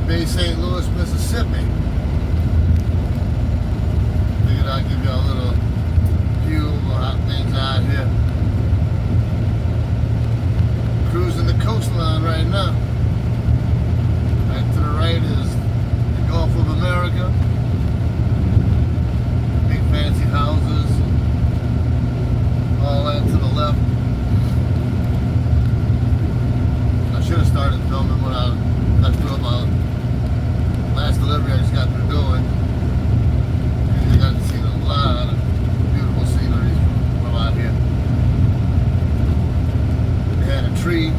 Bay St. Louis, Mississippi. Figured I'd give you a little view of how things out here. Cruising the coastline right now. Right to the right is the Gulf of America. Big fancy houses. All that to the left. I should have started filming when I got through my last delivery I just got through doing. And you got to see a lot of beautiful scenery from out here. They had a tree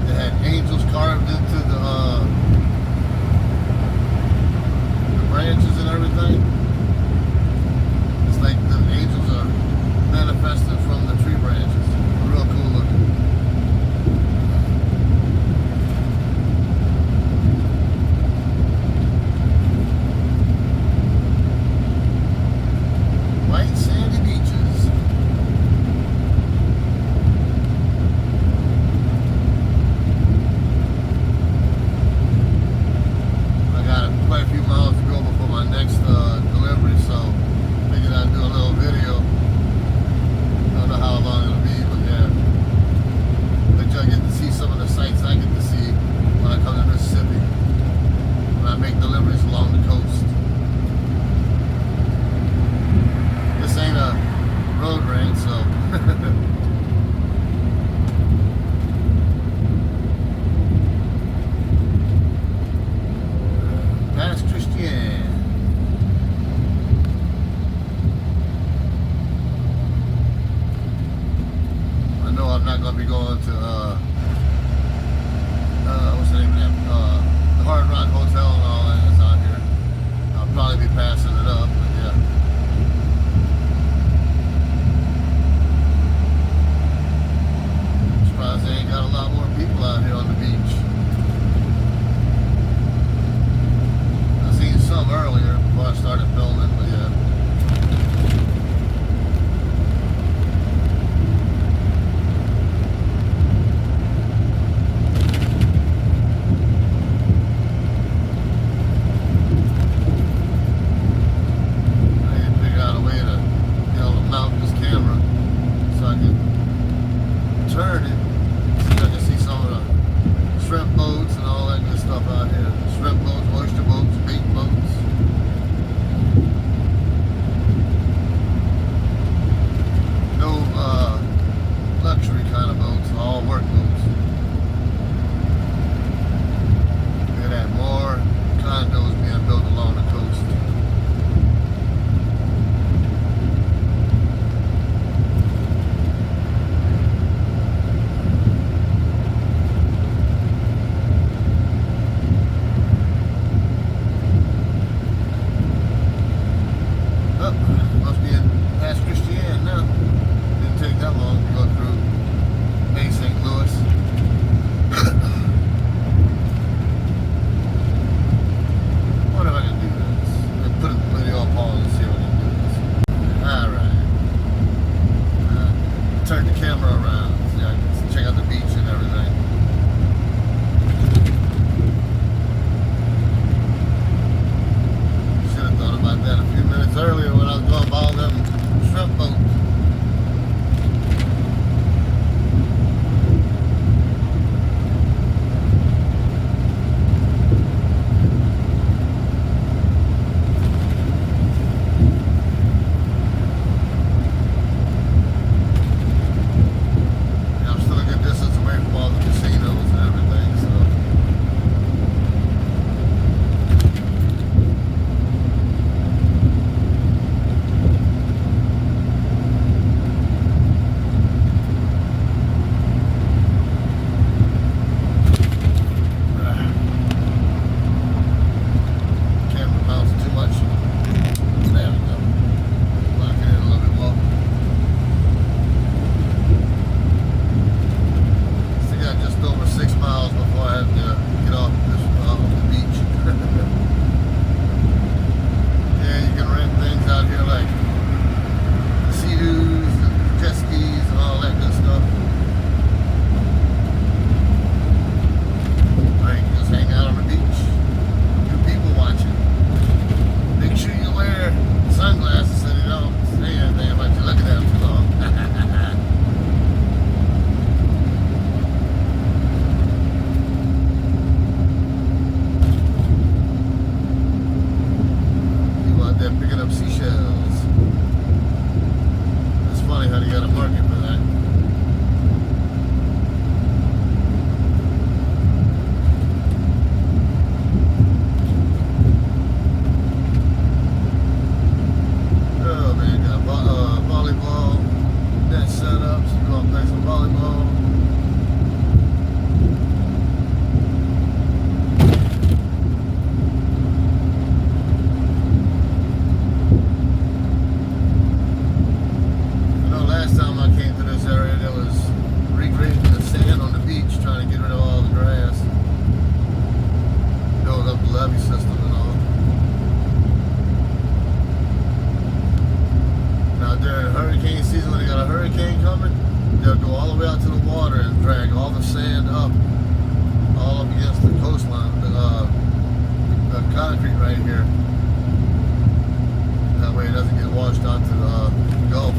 that had angels carved into the branches and everything. It's like the angels are manifested from the tree branches. Real cool looking. White sandy beaches. I got quite a few miles to go before my next delivery, so figured I'd do a little video. Don't know how long it'll be, but yeah. But y'all get to see some of the sights I get to see when I come to Mississippi. When I make deliveries along the coast. This ain't a road range, so Pass Christian. I know I'm not gonna be going to what's the name of that? The Hard Rock Hotel and all that that's out here. I'll probably be passing it up, but yeah. Surprised they ain't got a lot more people out here on the beach. I seen some earlier before I started filming, but yeah. I need to figure out a way to be able to mount this camera so I can turn it. So I can see some of the shrimp boats and all that good stuff out here. Shrimp boats, oyster boats, bait boats. No luxury kind of boats, all work boats. They had more condos being built along the coast. Oh, must be in Pass Christian now. Didn't take that long to go through Bay St. Louis. What if I can do this? Let's put the video on pause and see if I can do this. Alright. Turn the camera around so I can check out the beach and everything. Should have thought about that a few minutes earlier when I was going by all them shrimp boats. Yeah, I'm still a good distance away from all the casinos and everything, so. got a market for that. Oh man, got volleyball net setups. You want to play some volleyball? Last time I came to this area, there was regrading the sand on the beach, trying to get rid of all the grass, build up the levee system and all. Now during hurricane season, when they got a hurricane coming, they'll go all the way out to the water and drag all the sand up, all up against the coastline, the concrete right here. That way it doesn't get washed out to the Gulf.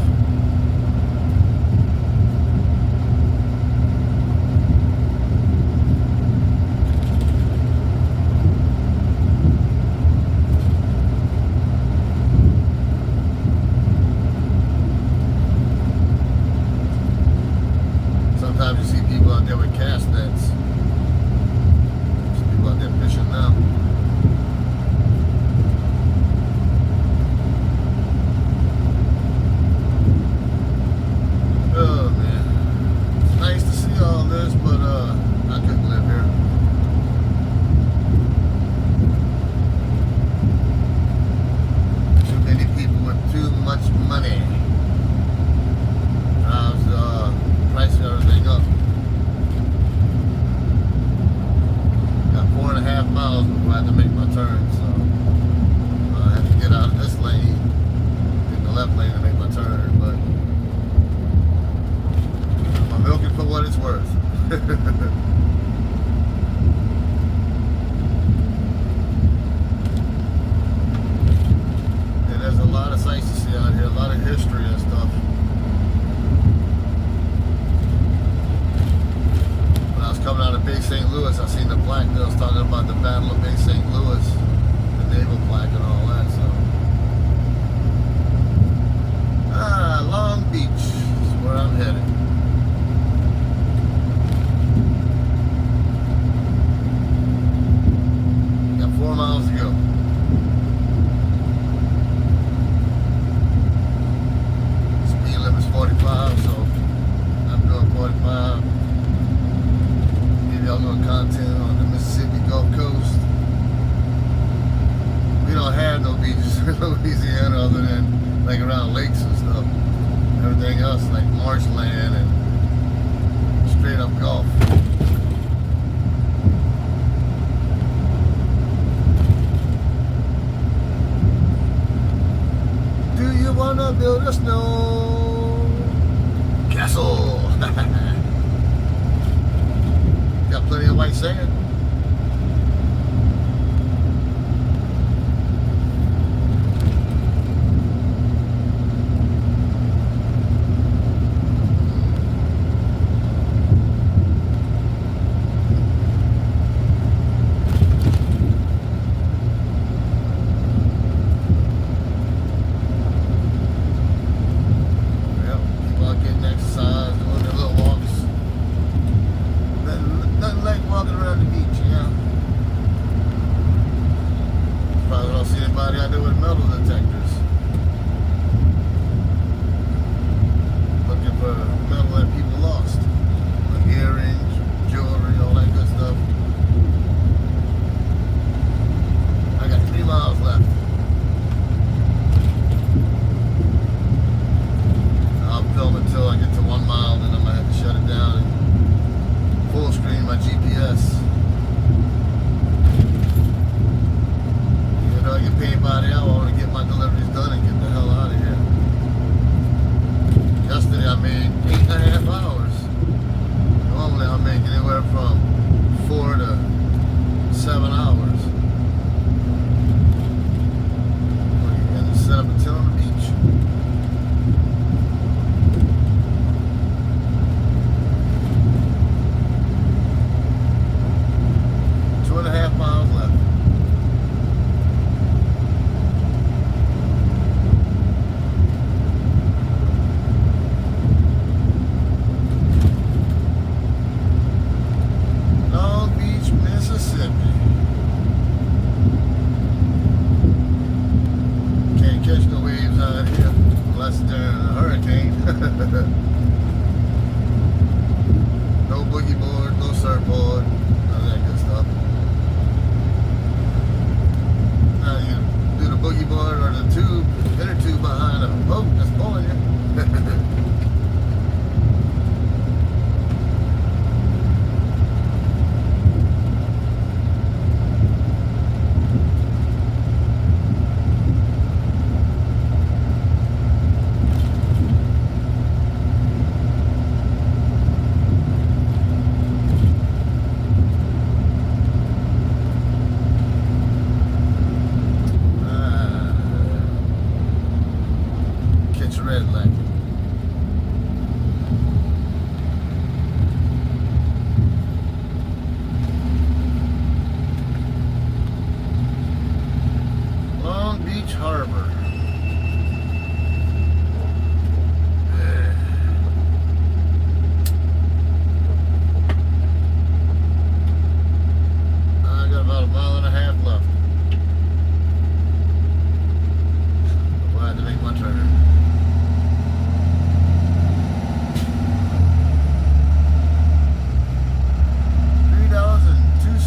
Sometimes you see people out there with cast nets. There's people out there fishing now. Oh man, it's nice to see all this, but I couldn't live here. Too many people with too much money. Price of everything up. Got 4.5 miles before I had to make my turn, so I had to get out of this lane, in the left lane to make my turn, but I'm milking for what it's worth. And there's a lot of sights to see out here, a lot of history and stuff. Coming out of Bay St. Louis, I seen the plaque that was talking about the Battle of Bay St. Louis, the naval plaque and all that, so. Long Beach is where I'm headed. Got 4 miles to go. Speed limit's 45, so I'm doing 45. Y'all doing content on the Mississippi Gulf Coast. We don't have no beaches in Louisiana other than like around lakes and stuff. Everything else like marshland and straight up Gulf. Do you wanna build a snow castle? Got plenty of white sand. Yep, people out getting exercise, doing their little walks. Nothing like walking around the beach, you know. Probably don't see anybody out there with metal detectors. Looking for metal that people lost. Like earrings, jewelry, all that good stuff. I got 3 miles left. I'll film until I get to 1 mile, then I'm gonna have to shut it down and full screen my GPS. Even though I get paid by the hour, I want to get my deliveries done and get the hell out of here. Yesterday I made 8.5 hours. Normally I make anywhere from 4 to 7 hours. And to set up a tent on the beach. No boogie board, no surfboard, none of that good stuff. Now you do the boogie board or the tube, inner tube behind a boat that's pulling you. Red light. Long Beach Harbor. I got about a mile and a half left. I'm glad to make my turn.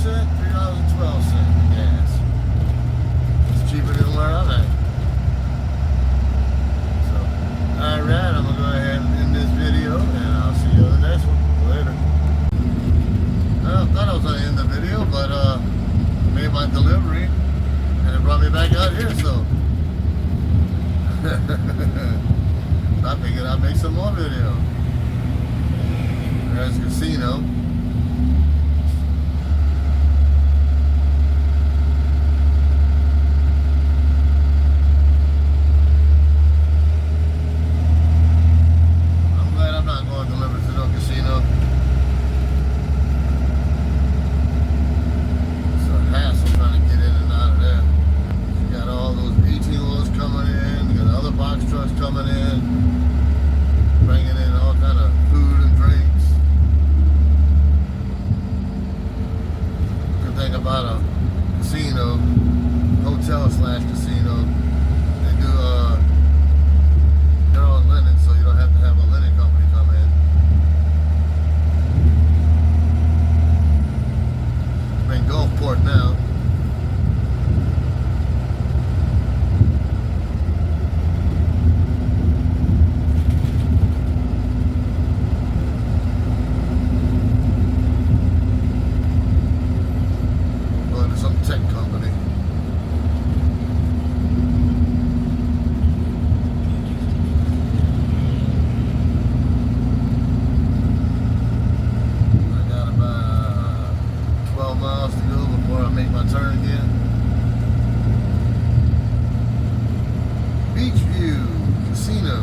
$3.12 gas. It's cheaper than where I'm at. So, alright, I'm gonna go ahead and end this video, and I'll see you on the next one. Later. I thought I was gonna end the video, but I made my delivery, and it brought me back out here. So, I figured I'd make some more video. There's a casino. Coming in, bringing in all kind of food and drinks. Good thing about a casino, hotel slash casino, they do their own linen, so you don't have to have a linen company come in. We're in Gulfport now. Tech company. I got about 12 miles to go before I make my turn again. Beachview Casino.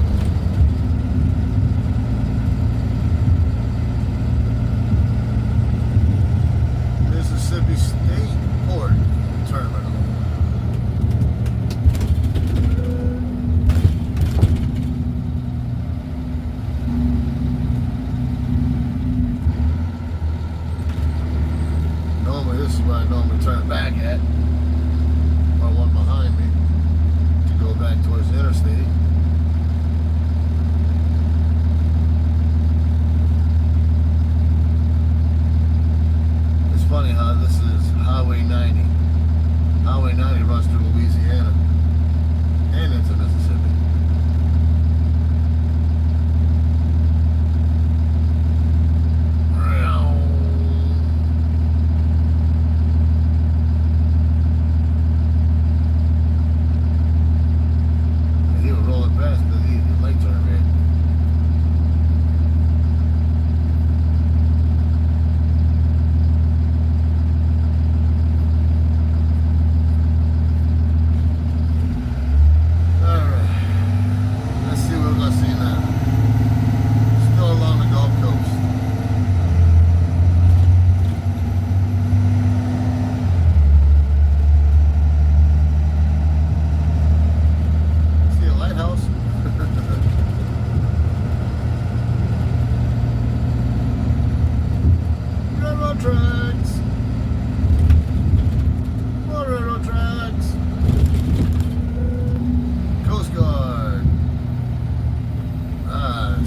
Mississippi State Port Terminal. Normally this is where I normally turn back at, or one behind me, to go back towards the interstate. It's funny how this is Highway 90. Highway 90 runs through Louisiana and into Mississippi. He was rolling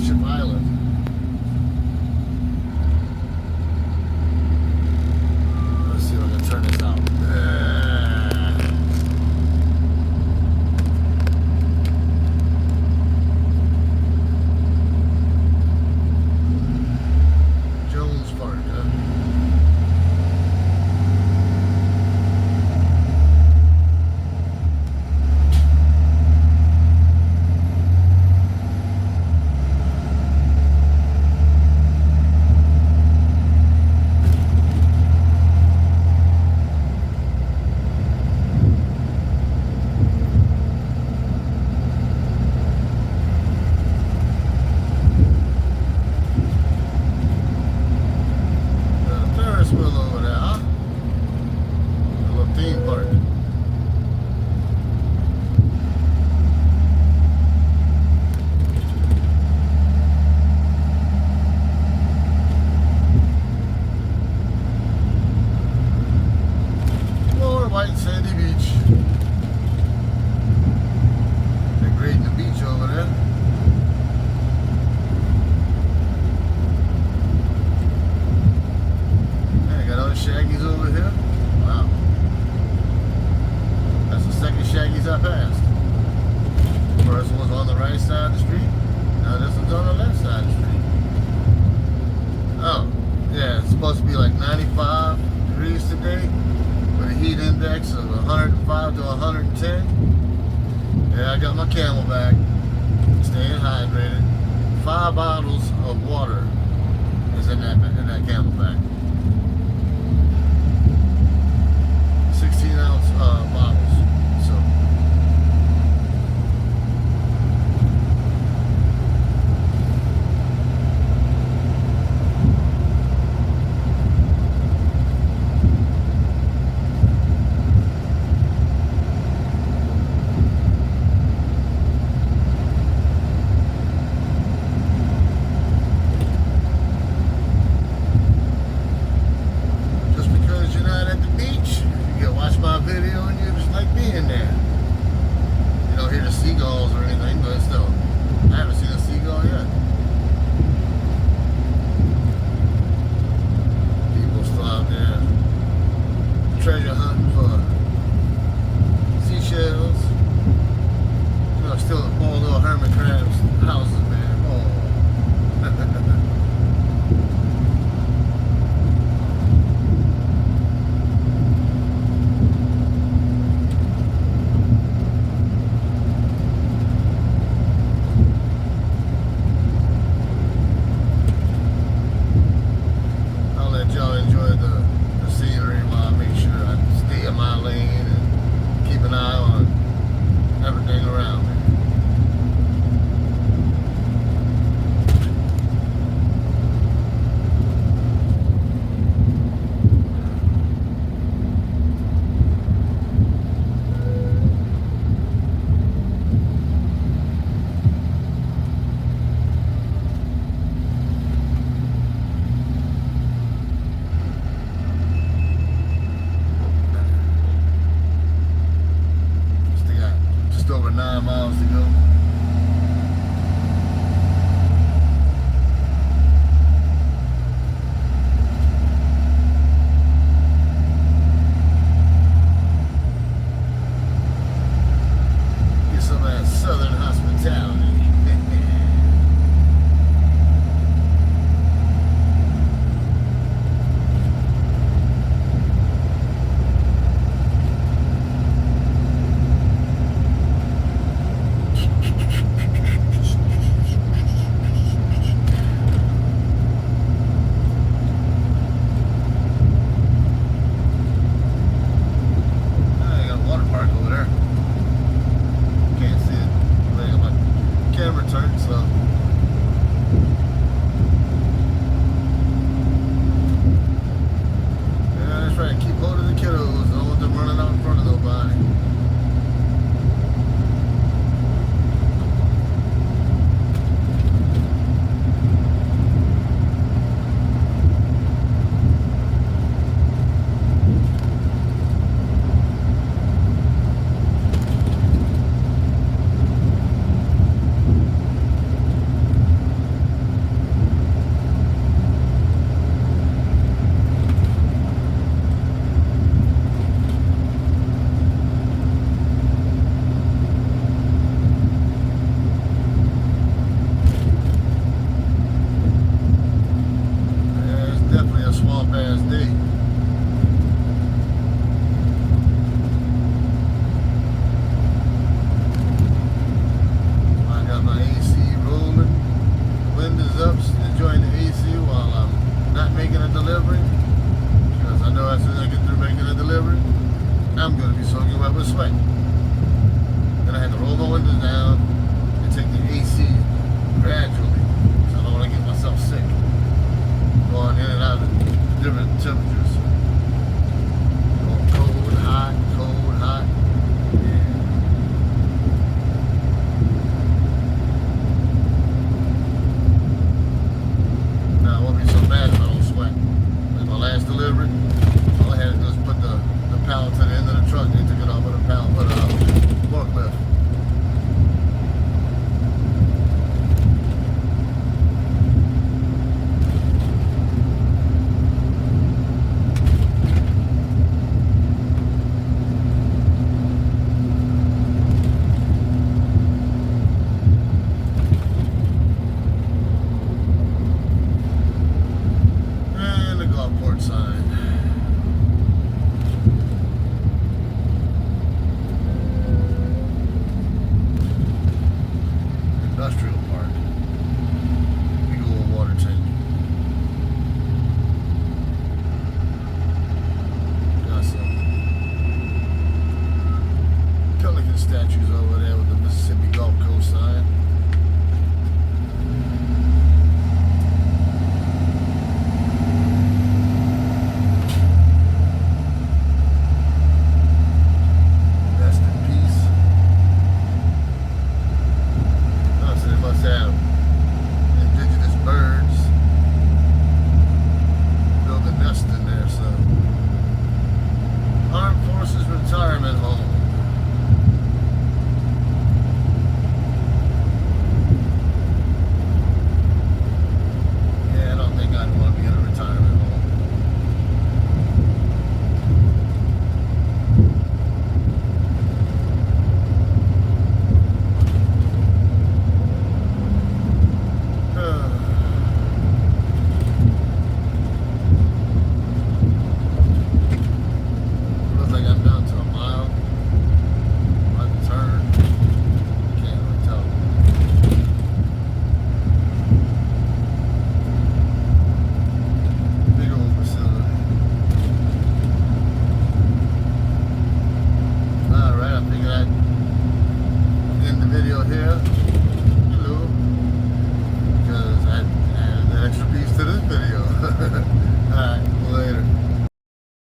Spaceship Island. Let's see if I can turn this out. Jones Park, huh? Ferris wheel over there, huh? A little theme park. More white sandy beach. They're grading the beach over there. Shaggy's over here. Wow. That's the second Shaggy's I passed. First one's on the right side of the street. Now this one's on the left side of the street. Oh, yeah, it's supposed to be like 95 degrees today with a heat index of 105 to 110. Yeah, I got my Camelback, staying hydrated. 5 bottles of water is in that Camelback. 16-ounce bottle.